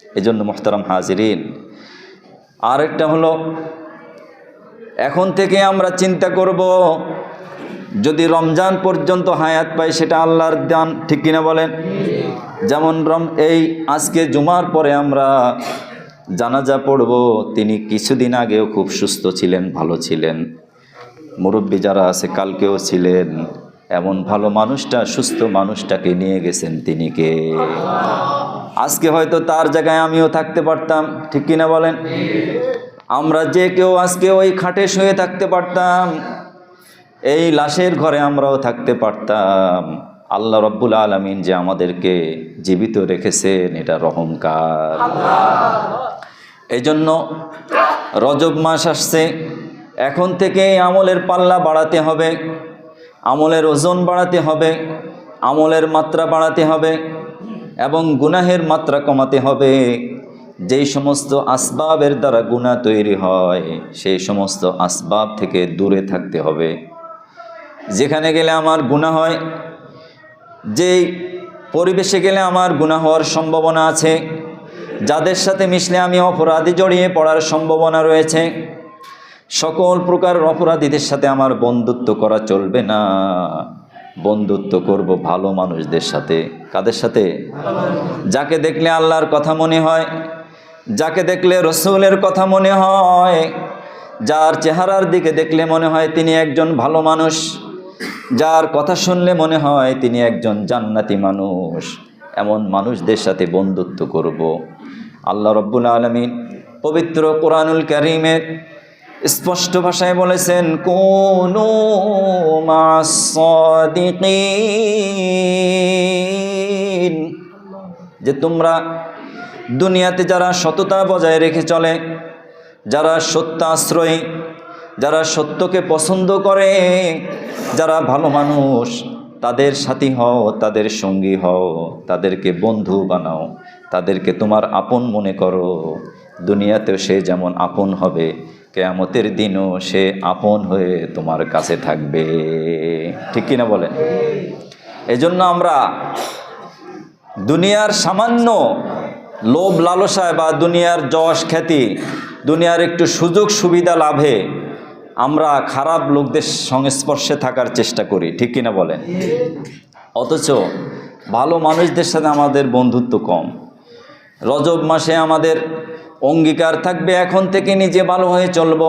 এজন্য মুহতারাম হাজিরিন, আরেকটা হলো, এখন থেকে আমরা চিন্তা করব যদি রমজান পর্যন্ত হায়াত পাই সেটা আল্লাহর দান, ঠিক কিনা বলেন? যেমন এই আজকে জুমার পরে আমরা জানাজা পড়ব, তিনি কিছুদিন আগেও খুব সুস্থ ছিলেন, ভালো ছিলেন, মুরব্বী যারা আছে কালকেও ছিলেন, এমন ভালো মানুষটা, সুস্থ মানুষটাকে নিয়ে গেছেন তিনি কে? আজকে হয়তো তার জায়গায় আমিও থাকতে পারতাম, ঠিক কিনা বলেন? আমরা যে কেউ আজকে ওই খাটে শুয়ে থাকতে পারতাম, এই লাশের ঘরে আমরাও থাকতে পারতাম। আল্লাহ রব্বুল আলামিন যে আমাদেরকে জীবিত রেখেছেন, এটা রহমকার। এই জন্য রজব মাস আসছে, এখন থেকে আমলের পাল্লা বাড়াতে হবে, আমলের ওজন বাড়াতে হবে, আমলের মাত্রা বাড়াতে হবে এবং গুনাহের মাত্রা কমাতে হবে। যেই সমস্ত আসবাবের দ্বারা গুনাহ তৈরি হয়, সেই সমস্ত আসবাব থেকে দূরে থাকতে হবে। যেখানে গেলে আমার গুনাহ হয়, যেই পরিবেশে গেলে আমার গুনাহ হওয়ার সম্ভাবনা আছে, যাদের সাথে মিশলে আমি অপরাধী জড়িয়ে পড়ার সম্ভাবনা রয়েছে, সকল প্রকার অপরাধীদের সাথে আমার বন্ধুত্ব করা চলবে না। বন্ধুত্ব করব ভালো মানুষদের সাথে। কাদের সাথে? যাকে দেখলে আল্লাহর কথা মনে হয়, যাকে দেখলে রসুলের কথা মনে হয়, যার চেহারার দিকে দেখলে মনে হয় তিনি একজন ভালো মানুষ, যার কথা শুনলে মনে হয় তিনি একজন জান্নাতি মানুষ, এমন মানুষদের সাথে বন্ধুত্ব করব। আল্লাহ রব্বুল আলামিন পবিত্র কোরআনুল কারীমের স্পষ্ট ভাষায় বলেছেন, কুনু মাস সাদিকিন, যে তোমরা দুনিয়াতে যারা সততা বজায় রেখে চলে, যারা সত্য আশ্রয়ী, যারা সত্যকে পছন্দ করে, যারা ভালো মানুষ, তাদের সাথী হও, তাদের সঙ্গী হও, তাদেরকে বন্ধু বানাও, তাদেরকে তোমার আপন মনে করো। দুনিয়াতেও সে যেমন আপন হবে, কিয়ামতের দিনও সে আপন হয়ে তোমার কাছে থাকবে, ঠিক কিনা বলেন? এজন্য আমরা দুনিয়ার সামান্য লোভ লালসায় বা দুনিয়ার যশ খ্যাতি, দুনিয়ার একটু সুযোগ সুবিধা লাভে আমরা খারাপ লোকদের সংস্পর্শে থাকার চেষ্টা করি, ঠিক কিনা বলেন? অথচ ভালো মানুষদের সাথে আমাদের বন্ধুত্ব কম। রজব মাসে আমাদের অঙ্গীকার থাকবে এখন থেকে নিজে ভালো হয়ে চলব,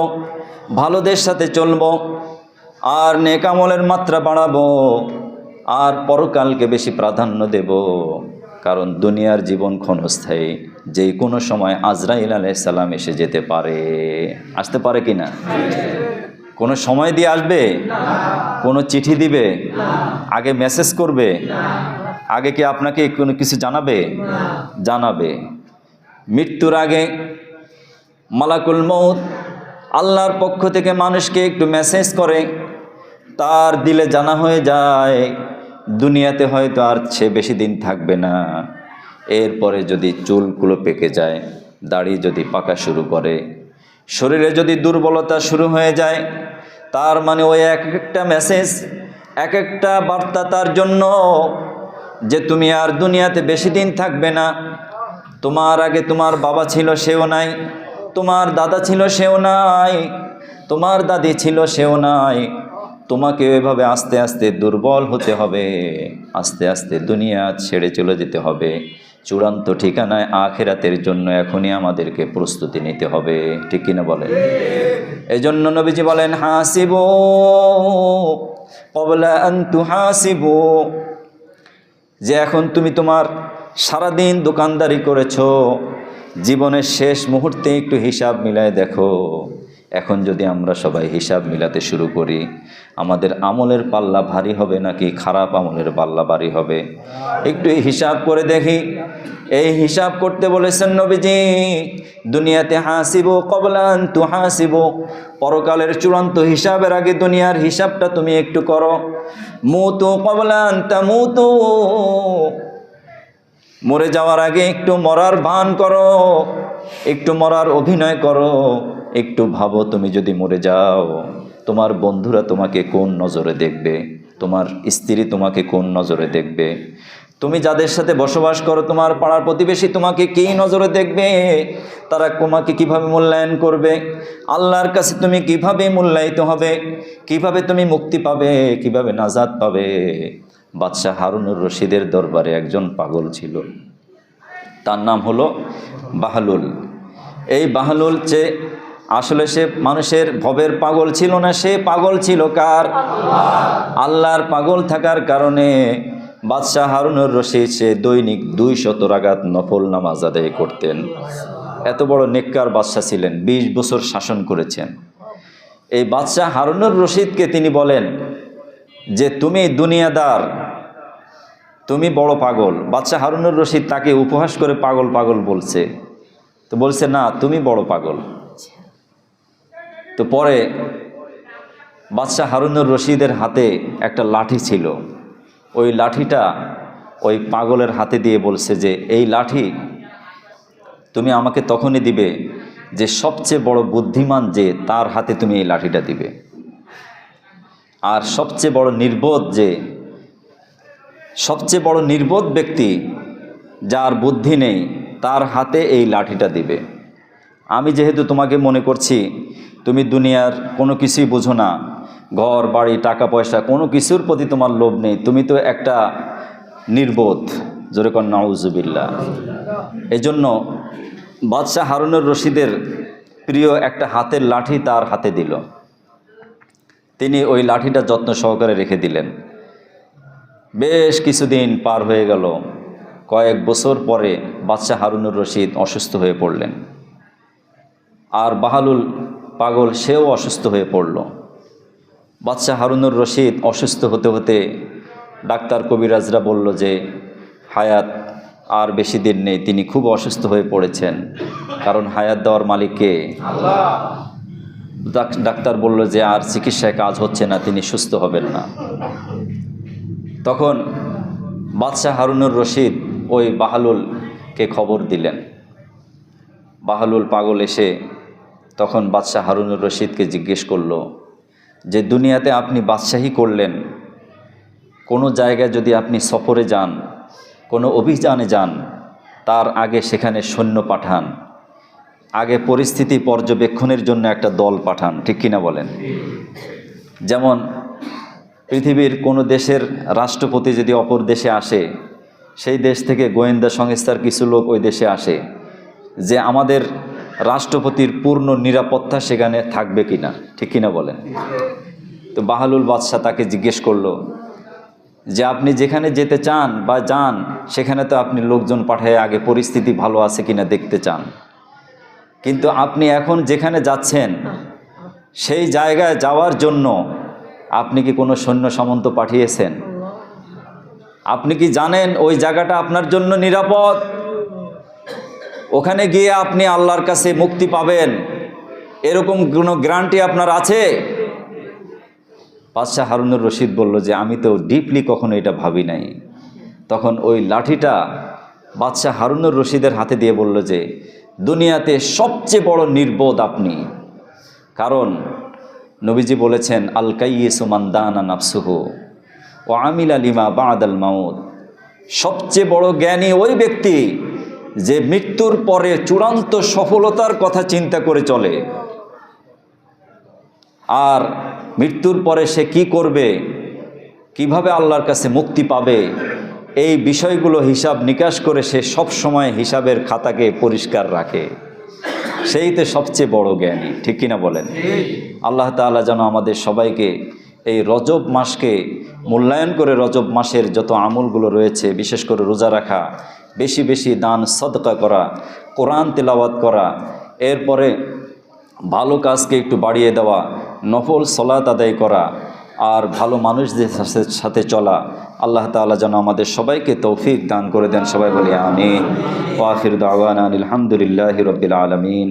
ভালোদের সাথে চলব, আর নেক আমলের মাত্রা বাড়াবো, আর পরকালকে বেশি প্রাধান্য দেব। কারণ দুনিয়ার জীবন ক্ষণস্থায়ী, যেই কোনো সময় আজরাইল আলাইহিস সালাম এসে যেতে পারে। আসতে পারে কি না? কোনো সময় দিয়ে আসবে? কোনো চিঠি দিবে? আগে মেসেজ করবে? আগে কি আপনাকে কোনো কিছু জানাবে? জানাবে। মৃত্যুর আগে মালাকুল মউত আল্লাহর পক্ষ থেকে মানুষকে একটু মেসেজ করে, তার দিলে জানা হয়ে যায় দুনিয়াতে হয়তো আর সে বেশি দিন থাকবে না। এরপরে যদি চুলগুলো পেকে যায়, দাড়ি যদি পাকা শুরু করে, শরীরে যদি দুর্বলতা শুরু হয়ে যায়, তার মানে ওই এক একটা মেসেজ, এক একটা বার্তা তার জন্য যে তুমি আর দুনিয়াতে বেশি দিন থাকবে না। তোমার আগে তোমার বাবা ছিল, সেও নাই, তোমার দাদা ছিল, সেও নাই, তোমার দাদি ছিল, সেও নাই। তোমাকে এভাবে আস্তে আস্তে দুর্বল হতে হবে, আস্তে আস্তে দুনিয়া ছেড়ে চলে যেতে হবে। চূড়ান্ত ঠিকানায় আখিরাতের জন্য এখনই আমাদেরকে প্রস্তুতি নিতে হবে, ঠিক কিনা বলেন? এই জন্য নবীজি বলেন, হাসিবু ক্বাবলা আন তুহাসিবু, যে এখন তুমি তোমার সারাদিন দোকানদারি করেছো, জীবনের শেষ মুহূর্তে একটু হিসাব মিলায় দেখো। এখন যদি আমরা সবাই হিসাব মিলাতে শুরু করি, আমাদের আমলের পাল্লা ভারী হবে নাকি খারাপ আমলের পাল্লা ভারী হবে? একটু হিসাব করে দেখি। এই হিসাব করতে বলেছেন নবীজি, দুনিয়াতে হাসিবু ক্বাবলা আন তুহাসিবু, পরকালের চূড়ান্ত হিসাবের আগে দুনিয়ার হিসাবটা তুমি একটু করো। মুতু ক্বাবলা আন তামুতু, মরে যাওয়ার আগে একটু মরার ভান করো, একটু মরার অভিনয় করো। একটু ভাবো, তুমি যদি মরে যাও, তোমার বন্ধুরা তোমাকে কোন নজরে দেখবে, তোমার স্ত্রী তোমাকে কোন নজরে দেখবে, তুমি যাদের সাথে বসবাস করো, তোমার পাড়ার প্রতিবেশী তোমাকে কী নজরে দেখবে, তারা তোমাকে কিভাবে মূল্যায়ন করবে, আল্লাহর কাছে তুমি কিভাবে মূল্যায়িত হবে, কিভাবে তুমি মুক্তি পাবে, কিভাবে নাজাত পাবে। বাদশাহ হারুনুর রশিদের দরবারে একজন পাগল ছিল, তার নাম হলো বাহলুল। এই বাহলুল আসলে সে মানুষের ভবের পাগল ছিল না, সে পাগল ছিল কার? আল্লাহর পাগল থাকার কারণে বাদশাহ হারুনুর রশিদ সে দৈনিক 200 রাকাত নফল নামাজ আদায় করতেন। এত বড় নেককার বাদশাহ ছিলেন, 20 বছর শাসন করেছেন। এই বাদশাহ হারুনুর রশিদকে তিনি বলেন যে তুমি দুনিয়াদার, তুমি বড় পাগল। বাদশাহ হারুনুর রশিদ তাকে উপহাস করে পাগল পাগল বলছে, তো বলছে না তুমি বড় পাগল। তো পরে বাদশাহ হারুনুর রশিদের হাতে একটা লাঠি ছিল, ওই লাঠিটা ওই পাগলের হাতে দিয়ে বলছে যে এই লাঠি তুমি আমাকে তখনই দিবে যে সবচেয়ে বড় বুদ্ধিমান যে তার হাতে তুমি এই লাঠিটা দিবে, আর সবচেয়ে বড় নির্বোধ ব্যক্তি যার বুদ্ধি নেই তার হাতে এই লাঠিটা দিবে। আমি যেহেতু তোমাকে মনে করছি তুমি দুনিয়ার কোনো কিছুই বুঝো না, ঘর বাড়ি টাকা পয়সা কোনো কিছুর প্রতি তোমার লোভ নেই, তুমি তো একটা নির্বোধ, জোরে কর নাউজুবিল্লাহ। এই জন্য বাদশাহ হারুনুর রশিদের প্রিয় একটা হাতের লাঠি তার হাতে দিল। তিনি ওই লাঠিটা যত্ন সহকারে রেখে দিলেন। বেশ কিছুদিন পার হয়ে গেল, কয়েক বছর পরে বাদশাহ হারুনুর রশিদ অসুস্থ হয়ে পড়লেন, আর বাহলুল পাগল সেও অসুস্থ হয়ে পড়ল। বাদশাহ হারুনুর রশিদ অসুস্থ হতে হতে ডাক্তার কবিরাজরা বলল যে হায়াত আর বেশি দিন নেই, তিনি খুব অসুস্থ হয়ে পড়েছেন, কারণ হায়াত দেওয়ার মালিক কে? আল্লাহ। ডাক্তার বলল যে আর চিকিৎসায় কাজ হচ্ছে না, তিনি সুস্থ হবেন না। তখন বাদশাহ হারুনুর রশিদ ওই বাহলুলকে খবর দিলেন। বাহলুল পাগল এসে তখন বাদশাহ হারুনুর রশিদকে জিজ্ঞেস করল যে দুনিয়াতে আপনি বাদশাহী করলেন, কোনো জায়গায় যদি আপনি সফরে যান, কোনো অভিযানে যান, তার আগে সেখানে সৈন্য পাঠান, আগে পরিস্থিতি পর্যবেক্ষণের জন্য একটা দল পাঠান, ঠিক কিনা বলেন? যেমন পৃথিবীর কোনো দেশের রাষ্ট্রপতি যদি অপর দেশে আসে, সেই দেশ থেকে গোয়েন্দা সংস্থার কিছু লোক ওই দেশে আসে যে আমাদের রাষ্ট্রপতির পূর্ণ নিরাপত্তা সেখানে থাকবে কিনা, ঠিক কিনা বলেন? তো বাহলুল বাদশাহ তাকে জিজ্ঞেস করলো যে আপনি যেখানে যেতে চান বা যান সেখানে তো আপনি লোকজন পাঠায় আগে পরিস্থিতি ভালো আছে কিনা দেখতে চান, কিন্তু আপনি এখন যেখানে যাচ্ছেন সেই জায়গায় যাওয়ার জন্য আপনি কি কোনো সৈন্য সামন্ত পাঠিয়েছেন? আপনি কি জানেন ওই জায়গাটা আপনার জন্য নিরাপদ? ওখানে গিয়ে আপনি আল্লাহর কাছে মুক্তি পাবেন, এরকম কোনো গ্যারান্টি আপনার আছে? বাদশাহ হারুনুর রশিদ বলল যে আমি তো ডিপলি কখনো এটা ভাবি নাই। তখন ওই লাঠিটা বাদশাহ হারুনুর রশিদের হাতে দিয়ে বলল যে দুনিয়াতে সবচেয়ে বড় নির্বোধ আপনি, কারণ নবীজি বলেছেন আল কাইয়িসু মান দানা নাফসুহু ওয়া আমিলা লিমা বাদাল মাউত। সবচেয়ে বড় জ্ঞানী ওই ব্যক্তি যে মৃত্যুর পরে চূড়ান্ত সফলতার কথা চিন্তা করে চলে, আর মৃত্যুর পরে সে কি করবে, কিভাবে আল্লাহর কাছে মুক্তি পাবে, এই বিষয়গুলো হিসাব নিকাশ করে সে সব সময় হিসাবের খাতাকে পরিষ্কার রাখে, সেই তো সবচেয়ে বড় জ্ঞানী, ঠিক কিনা বলেন? আল্লাহ তাআলা যেন আমাদের সবাইকে এই রজব মাসকে মূল্যায়ন করে রজব মাসের যত আমলগুলো রয়েছে, বিশেষ করে রোজা রাখা, বেশি বেশি দান সদকা করা, কোরআন তেলাওয়াত করা, এরপরে ভালো কাজকে একটু বাড়িয়ে দেওয়া, নফল সলাত আদায় করা, আর ভালো মানুষদের সাথে চলা, আল্লাহ তাআলা যেন আমাদের সবাইকে তৌফিক দান করে দেন। সবাই বলি আমিন। ওয়া আখিরু দাওয়ানা আলহামদুলিল্লাহি রাব্বিল আলামিন।